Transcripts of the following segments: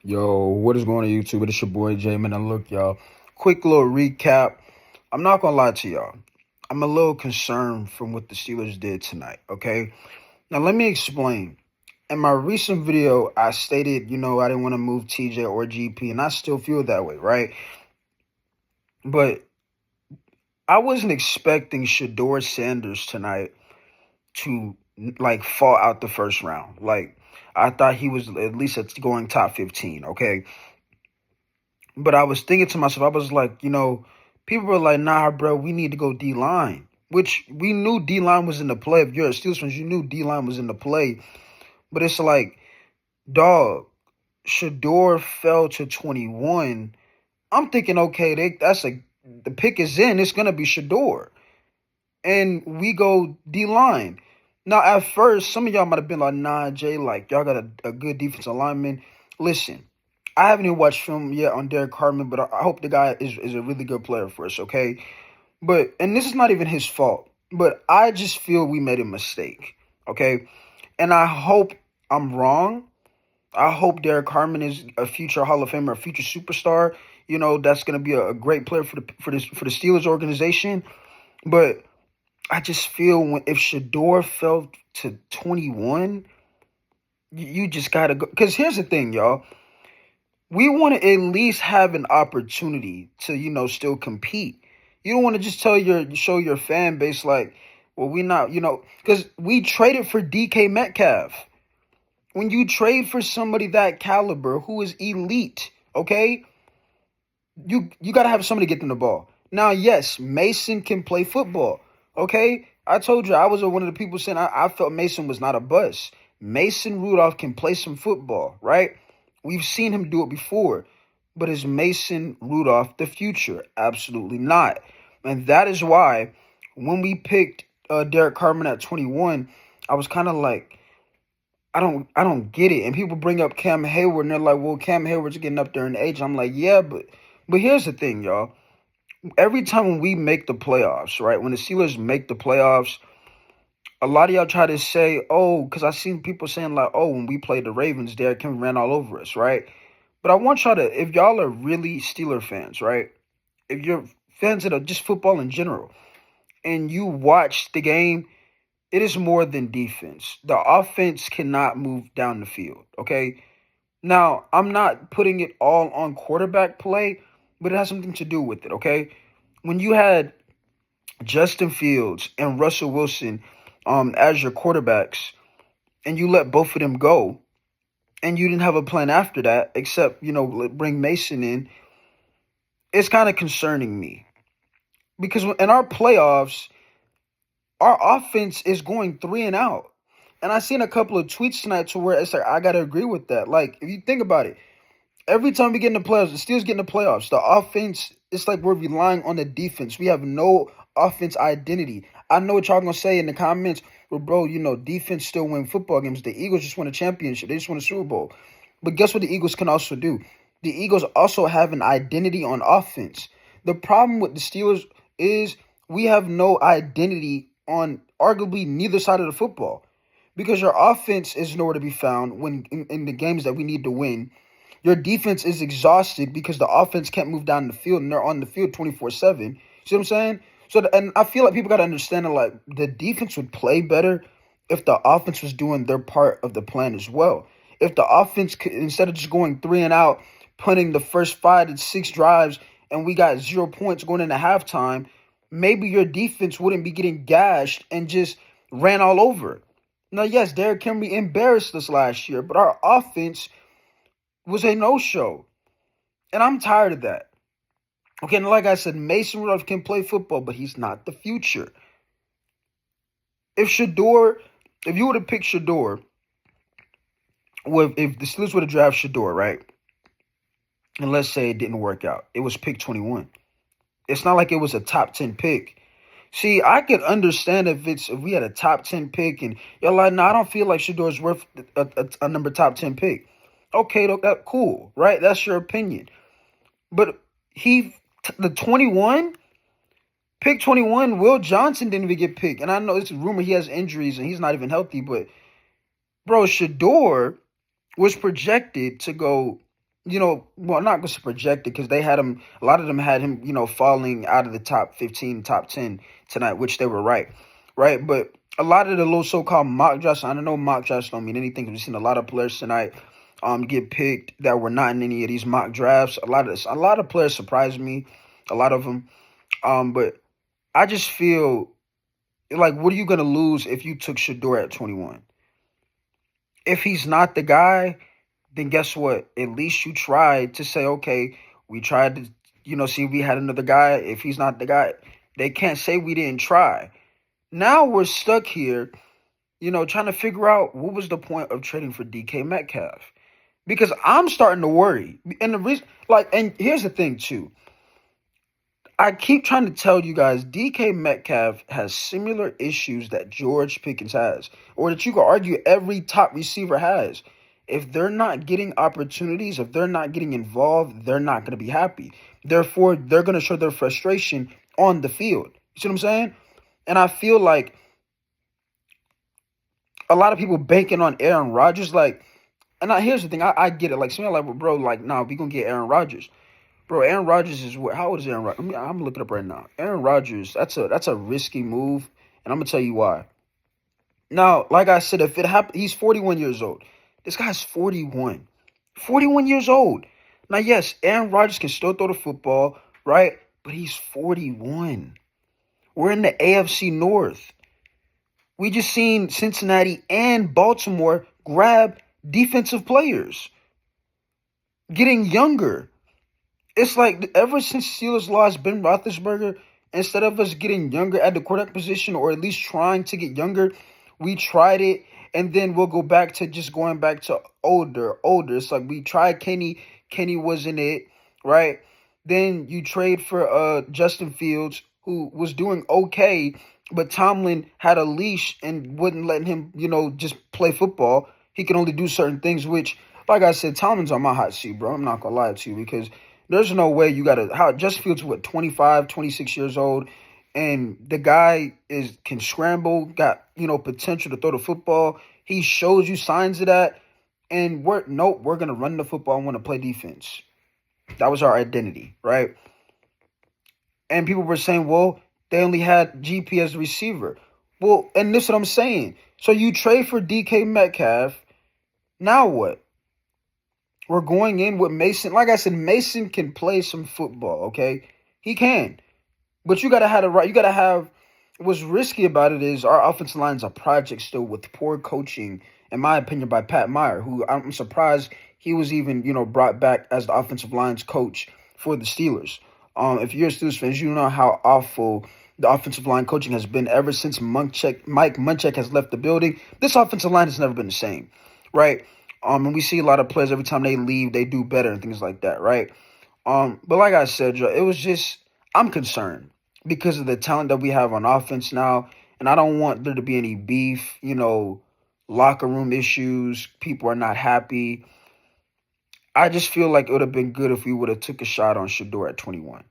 Yo, what is going on YouTube? It's your boy Jamin. And look, y'all, quick little recap. I'm not gonna lie to y'all. I'm a little concerned from what the Steelers did tonight. Okay, now let me explain. In my recent video, I stated, I didn't want to move TJ or GP, and I still feel that way, right? But I wasn't expecting Shador Sanders tonight to like fall out the first round. Like I thought he was at least going top 15. Okay. But I was thinking to myself, I was like, people were like, nah, bro, we need to go D line, which we knew D line was in the play. If you're a Steelers fan, you knew D line was in the play. But it's like, dog, Shador fell to 21. I'm thinking, okay, the pick is in. It's gonna be Shador, and we go D line. Now, at first, some of y'all might have been like, nah, Jay, like y'all got a good defensive lineman. Listen, I haven't even watched film yet on Derrick Harmon, but I hope the guy is a really good player for us, okay? And this is not even his fault, but I just feel we made a mistake, okay? And I hope I'm wrong. I hope Derrick Harmon is a future Hall of Famer, a future superstar. That's going to be a great player for the Steelers organization. But I just feel if Shador fell to 21, you just got to go. Because here's the thing, y'all. We want to at least have an opportunity to, still compete. You don't want to just show your fan base like, well, we not, because we traded for DK Metcalf. When you trade for somebody that caliber who is elite, okay, you got to have somebody get them the ball. Now, yes, Mason can play football, okay? I told you I was one of the people saying I felt Mason was not a bust. Mason Rudolph can play some football, right? We've seen him do it before. But is Mason Rudolph the future? Absolutely not. And that is why when we picked Derrick Harmon at 21, I was kind of like, I don't get it. And people bring up Cam Hayward and they're like, well, Cam Hayward's getting up there in age. I'm like, yeah, but here's the thing, y'all. Every time we make the playoffs, right? When the Steelers make the playoffs, a lot of y'all try to say, oh, because I've seen people saying like, oh, when we played the Ravens, Derrick Henry ran all over us, right? But I want y'all to, if y'all are really Steeler fans, right? If you're fans of just football in general, and you watch the game, it is more than defense. The offense cannot move down the field, okay? Now, I'm not putting it all on quarterback play, but it has something to do with it, okay? When you had Justin Fields and Russell Wilson as your quarterbacks, and you let both of them go, and you didn't have a plan after that, except, bring Mason in, it's kind of concerning me. Because in our playoffs, our offense is going 3-and-out. And I seen a couple of tweets tonight to where it's like, I got to agree with that. Like, if you think about it, every time we get in the playoffs, the Steelers get in the playoffs, the offense, it's like we're relying on the defense. We have no offense identity. I know what y'all going to say in the comments, well, bro, defense still win football games. The Eagles just won a championship. They just won a Super Bowl. But guess what the Eagles can also do? The Eagles also have an identity on offense. The problem with the Steelers is we have no identity on arguably neither side of the football because your offense is nowhere to be found when in the games that we need to win. Your defense is exhausted because the offense can't move down the field and they're on the field 24/7. See what I'm saying? And I feel like people got to understand that like the defense would play better if the offense was doing their part of the plan as well. If the offense could, instead of just going 3-and-out, punting the first 5 to 6 drives, and we got 0 points going into halftime, maybe your defense wouldn't be getting gashed and just ran all over. Now, yes, Derrick Henry embarrassed us last year, but our offense was a no-show. And I'm tired of that. Okay, and like I said, Mason Rudolph can play football, but he's not the future. If you would have picked Shador, if the Steelers would have drafted Shador, right? And let's say it didn't work out. It was pick 21. It's not like it was a top 10 pick. See, I could understand if we had a top 10 pick and you're like, no, I don't feel like Shador's worth a number top 10 pick. Okay, that cool, right? That's your opinion. But the 21, pick 21, Will Johnson didn't even get picked. And I know it's a rumor he has injuries and he's not even healthy, but bro, Shador was projected to go well, not going to project it because they had him. A lot of them had him, falling out of the top 15, top 10 tonight, which they were right, right. But a lot of the little so-called mock drafts. I don't know, mock drafts don't mean anything. We've seen a lot of players tonight, get picked that were not in any of these mock drafts. A lot of players surprised me, a lot of them. But I just feel like, what are you going to lose if you took Shador at 21? If he's not the guy, then guess what? At least you tried to say, okay, we tried to, see if we had another guy. If he's not the guy, they can't say we didn't try. Now we're stuck here, trying to figure out what was the point of trading for DK Metcalf. Because I'm starting to worry. And the reason, and here's the thing too. I keep trying to tell you guys, DK Metcalf has similar issues that George Pickens has, or that you could argue every top receiver has. If they're not getting opportunities, if they're not getting involved, they're not going to be happy. Therefore, they're going to show their frustration on the field. You see what I'm saying? And I feel like a lot of people banking on Aaron Rodgers, here's the thing, I get it. Somebody bro, nah, we going to get Aaron Rodgers. Bro, Aaron Rodgers is what? How old is Aaron Rodgers? I'm looking up right now. Aaron Rodgers, that's a risky move, and I'm gonna tell you why. Now, like I said, if it happens, he's 41 years old. This guy's 41. 41 years old. Now, yes, Aaron Rodgers can still throw the football, right? But he's 41. We're in the AFC North. We just seen Cincinnati and Baltimore grab defensive players, getting younger. It's like ever since Steelers lost Ben Roethlisberger, instead of us getting younger at the quarterback position, or at least trying to get younger, we tried it, and then we'll go back to just going back to older. It's like we tried Kenny wasn't it, right? Then you trade for Justin Fields, who was doing okay, but Tomlin had a leash and wouldn't let him, just play football. He can only do certain things, which, like I said, Tomlin's on my hot seat, bro. I'm not gonna lie to you, because there's no way you got to, how Justin Fields, 25, 26 years old, and the guy can scramble, got, potential to throw the football. He shows you signs of that, and we're going to run the football and want to play defense. That was our identity, right? And people were saying, well, they only had GP as a receiver. Well, and this is what I'm saying. So you trade for DK Metcalf, now what? We're going in with Mason. Like I said, Mason can play some football, okay? He can. But you got to have the right. You got to have. What's risky about it is our offensive line is a project still, with poor coaching, in my opinion, by Pat Meyer, who I'm surprised he was even, brought back as the offensive line's coach for the Steelers. If you're a Steelers fan, you know how awful the offensive line coaching has been ever since Mike Munchak has left the building. This offensive line has never been the same, right? And we see a lot of players, every time they leave, they do better and things like that, right? But like I said, Joe, it was just, I'm concerned because of the talent that we have on offense now, and I don't want there to be any beef, locker room issues. People are not happy. I just feel like it would have been good if we would have took a shot on Shador at 21,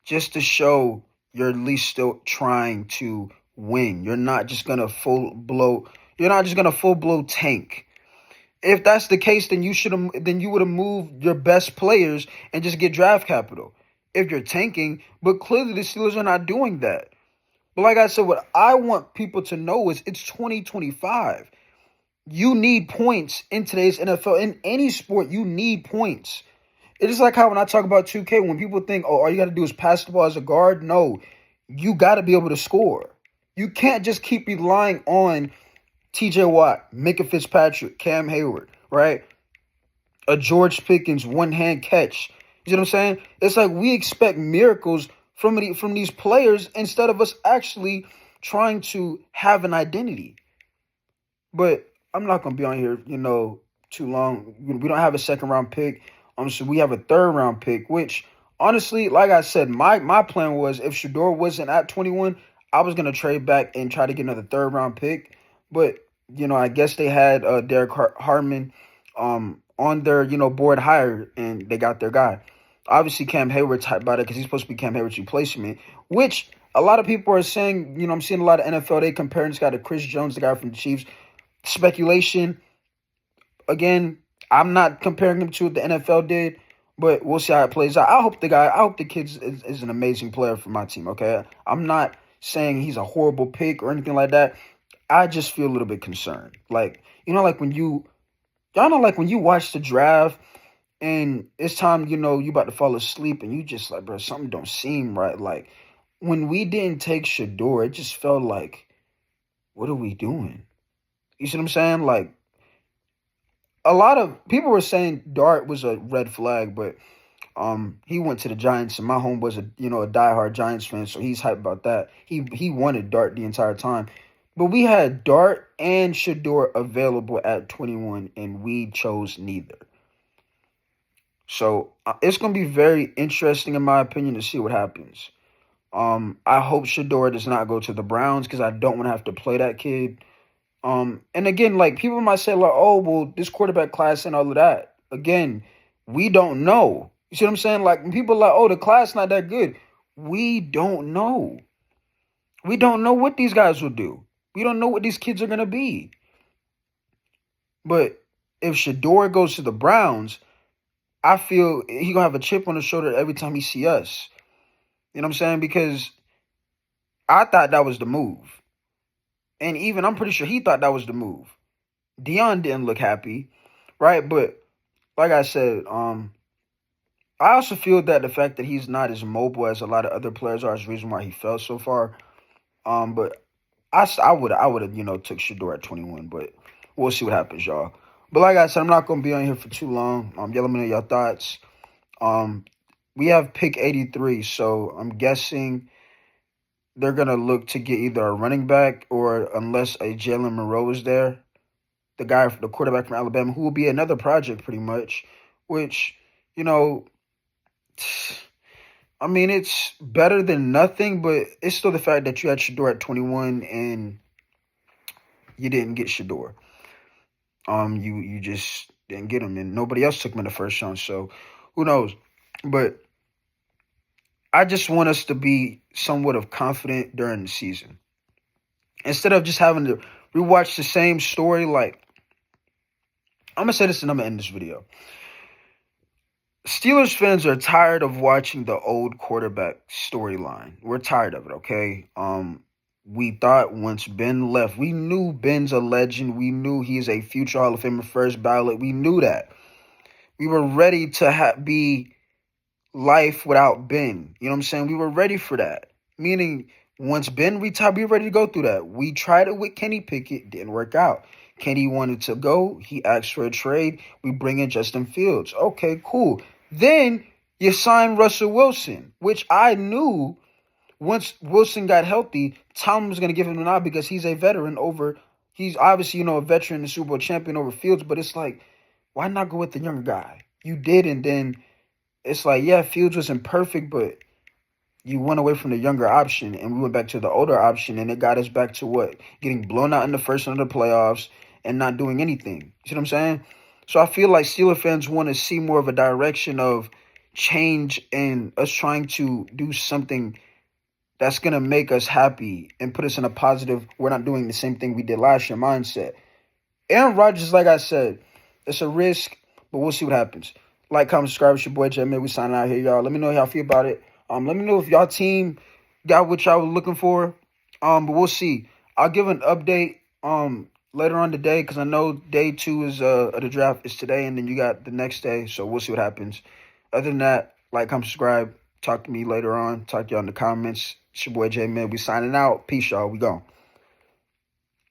just to show you're at least still trying to win. You're not just gonna full blow tank. If that's the case, then you would have moved your best players and just get draft capital if you're tanking. But clearly the Steelers are not doing that. But like I said, what I want people to know is it's 2025. You need points in today's NFL. In any sport, you need points. It is like how when I talk about 2K, when people think, oh, all you got to do is pass the ball as a guard. No, you got to be able to score. You can't just keep relying on TJ Watt, Minka Fitzpatrick, Cam Hayward, right? A George Pickens one-hand catch. You see what I'm saying? It's like we expect miracles from these players instead of us actually trying to have an identity. But I'm not going to be on here, too long. We don't have a second-round pick. So we have a third-round pick, which, honestly, like I said, my plan was if Shador wasn't at 21, I was going to trade back and try to get another third-round pick. But, I guess they had Derrick Harmon on their, board higher, and they got their guy. Obviously, Cam Hayward's hyped about it because he's supposed to be Cam Hayward's replacement, which a lot of people are saying, I'm seeing a lot of NFL, they comparing this guy to Chris Jones, the guy from the Chiefs. Speculation. Again, I'm not comparing him to what the NFL did, but we'll see how it plays out. I hope the kid is an amazing player for my team. Okay, I'm not saying he's a horrible pick or anything like that. I just feel a little bit concerned. Like, like when y'all know, like when you watch the draft and it's time, you about to fall asleep and you just like, bro, something don't seem right. Like when we didn't take Shador, it just felt like, what are we doing? You see what I'm saying? Like a lot of people were saying Dart was a red flag, but he went to the Giants, and my home was a diehard Giants fan, so he's hyped about that. He wanted Dart the entire time, but we had Dart and Shador available at 21, and we chose neither. So it's gonna be very interesting, in my opinion, to see what happens. I hope Shador does not go to the Browns because I don't want to have to play that kid. And again, like people might say, like, oh, well, this quarterback class and all of that. Again, we don't know. You see what I'm saying? Like when people are like, oh, the class not that good. We don't know. We don't know what these guys will do. We don't know what these kids are gonna be. But if Shador goes to the Browns, I feel he gonna have a chip on his shoulder every time he see us. You know what I'm saying? Because I thought that was the move. And even I'm pretty sure he thought that was the move. Dion didn't look happy, right? But like I said, I also feel that the fact that he's not as mobile as a lot of other players are is the reason why he fell so far. But I would have took Shador at 21, but we'll see what happens, y'all. But like I said, I'm not gonna be on here for too long. Y'all let me know your thoughts. We have pick 83, so I'm guessing they're gonna look to get either a running back or unless a Jalen Monroe is there, the quarterback from Alabama, who will be another project pretty much, which, you know, I mean, it's better than nothing, but it's still the fact that you had Shador at 21 and you didn't get Shador. You just didn't get him, and nobody else took him in the first round, so who knows? But I just want us to be somewhat of confident during the season. Instead of just having to rewatch the same story, like, I'm going to say this and I'm going to end this video. Steelers fans are tired of watching the old quarterback storyline. We're tired of it, okay? We thought once Ben left, we knew Ben's a legend. We knew he's a future Hall of Famer, first ballot. We knew that. We were ready to be life without Ben. You know what I'm saying? We were ready for that. Meaning, once Ben retired, we were ready to go through that. We tried it with Kenny Pickett, didn't work out. Kenny wanted to go. He asked for a trade. We bring in Justin Fields. Okay, cool. Then you sign Russell Wilson, which I knew once Wilson got healthy, Tom was going to give him an eye because he's a veteran over. He's obviously, a veteran and Super Bowl champion over Fields, but it's like, why not go with the younger guy? You did, and then it's like, yeah, Fields wasn't perfect, but you went away from the younger option, and we went back to the older option, and it got us back to what? Getting blown out in the first round of the playoffs and not doing anything. You see what I'm saying? So I feel like Steelers fans want to see more of a direction of change and us trying to do something that's going to make us happy and put us in a positive, we're not doing the same thing we did last year mindset. Aaron Rodgers, like I said, it's a risk, but we'll see what happens. Like, comment, subscribe. It's your boy, J. We signing out here, y'all. Let me know how y'all feel about it. Let me know if y'all team got what y'all were looking for. But we'll see. I'll give an update later on today because I know day 2 is of the draft is today, and then you got the next day. So we'll see what happens. Other than that, like, comment, subscribe. Talk to me later on. Talk to y'all in the comments. It's your boy, J. We signing out. Peace, y'all. We gone.